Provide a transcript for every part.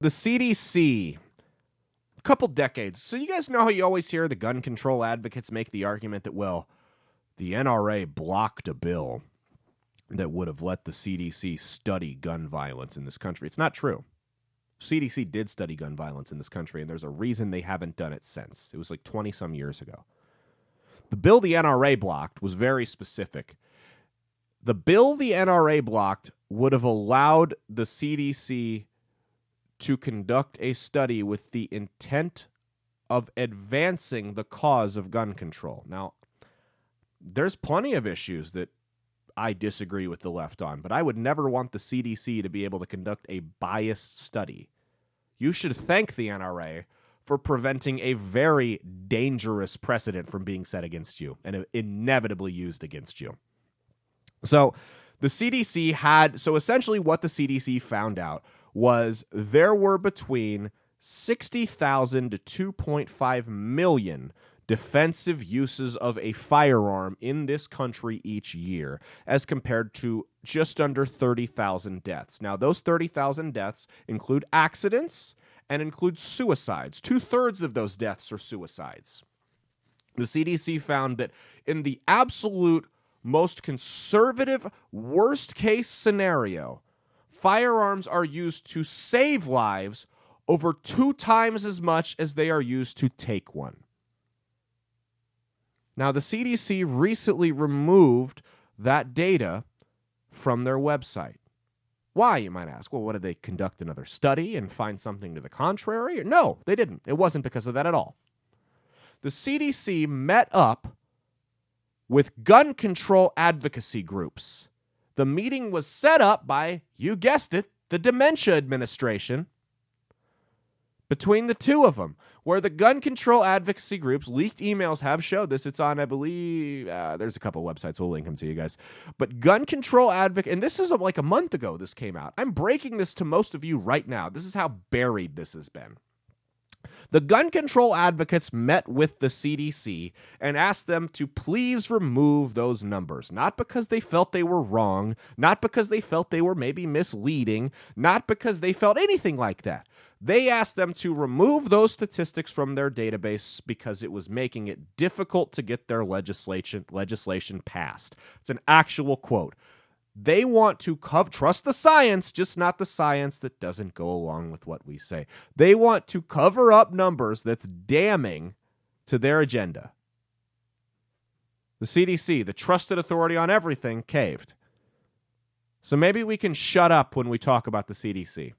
The CDC, a couple decades. So you guys know how you always hear the gun control advocates make the argument that, well, the NRA blocked a bill that would have let the CDC study gun violence in this country. It's not true. CDC did study gun violence in this country, and there's a reason they haven't done it since. It was like 20-some years ago. The bill the NRA blocked was very specific. The bill the NRA blocked would have allowed the CDC to conduct a study with the intent of advancing the cause of gun control. Now, there's plenty of issues that I disagree with the left on, but I would never want the CDC to be able to conduct a biased study. You should thank the NRA for preventing a very dangerous precedent from being set against you and inevitably used against you. So the CDC essentially what the CDC found out was there were between 60,000 to 2.5 million defensive uses of a firearm in this country each year, as compared to just under 30,000 deaths. Now, those 30,000 deaths include accidents and include suicides. 2/3 of those deaths are suicides. The CDC found that in the absolute most conservative, worst-case scenario, firearms are used to save lives over 2 times as much as they are used to take one. Now, the CDC recently removed that data from their website. Why, you might ask? Well, what, did they conduct another study and find something to the contrary? No, they didn't. It wasn't because of that at all. The CDC met up with gun control advocacy groups. The meeting was set up by, you guessed it, the Dementia Administration, between the two of them, where the gun control advocacy groups, leaked emails have showed this. It's on, I believe, there's a couple websites. We'll link them to you guys. But gun control advocate, and this is like a month ago this came out. I'm breaking this to most of you right now. This is how buried this has been. The gun control advocates met with the CDC and asked them to please remove those numbers, not because they felt they were wrong, not because they felt they were maybe misleading, not because they felt anything like that. They asked them to remove those statistics from their database because it was making it difficult to get their legislation passed. It's an actual quote. They want to trust the science, just not the science that doesn't go along with what we say. They want to cover up numbers that's damning to their agenda. The CDC, the trusted authority on everything, caved. So maybe we can shut up when we talk about the CDC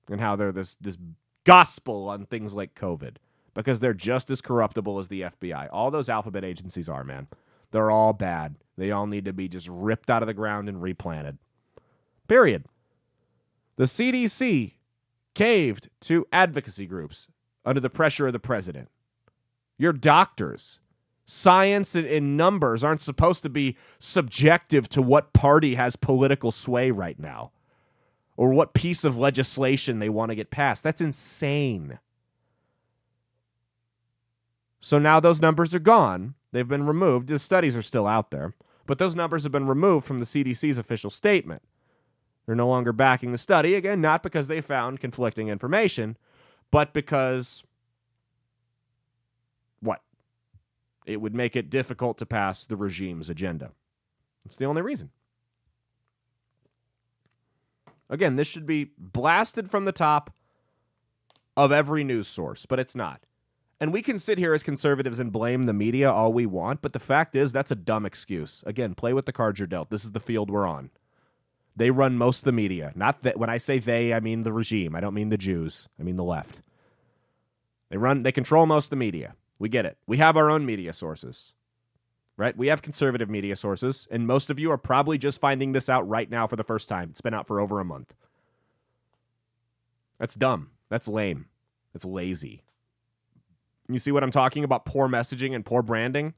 and how they're this gospel on things like COVID, because they're just as corruptible as the FBI. All those alphabet agencies are, man. They're all bad. They all need to be just ripped out of the ground and replanted. Period. The CDC caved to advocacy groups under the pressure of the president. Your doctors. Science and numbers aren't supposed to be subjective to what party has political sway right now or what piece of legislation they want to get passed. That's insane. So now those numbers are gone. They've been removed. The studies are still out there, but those numbers have been removed from the CDC's official statement. They're no longer backing the study, again, not because they found conflicting information, but because what? It would make it difficult to pass the regime's agenda. That's the only reason. Again, this should be blasted from the top of every news source, but it's not. And we can sit here as conservatives and blame the media all we want, but the fact is that's a dumb excuse. Again, play with the cards you're dealt. This is the field we're on. They run most of the media. Not that when I say they, I mean the regime. I don't mean the Jews. I mean the left. They control most of the media. We get it. We have our own media sources, right? We have conservative media sources, and most of you are probably just finding this out right now for the first time. It's been out for over a month. That's dumb. That's lame. That's lazy. You see what I'm talking about? Poor messaging and poor branding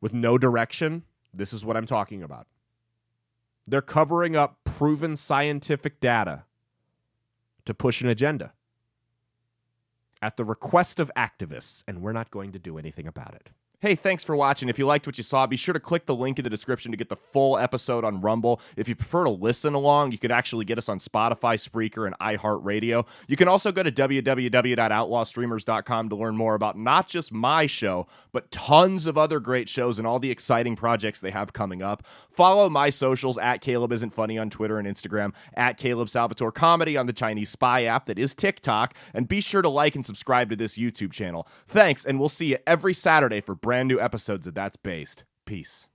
with no direction. This is what I'm talking about. They're covering up proven scientific data to push an agenda at the request of activists, and we're not going to do anything about it. Hey, thanks for watching. If you liked what you saw, be sure to click the link in the description to get the full episode on Rumble. If you prefer to listen along, you could actually get us on Spotify, Spreaker, and iHeartRadio. You can also go to www.outlawstreamers.com to learn more about not just my show, but tons of other great shows and all the exciting projects they have coming up. Follow my socials at Caleb Isn't Funny on Twitter and Instagram, at Caleb Salvatore Comedy on the Chinese Spy app that is TikTok, and be sure to like and subscribe to this YouTube channel. Thanks, and we'll see you every Saturday for brand new episodes of That's Based. Peace.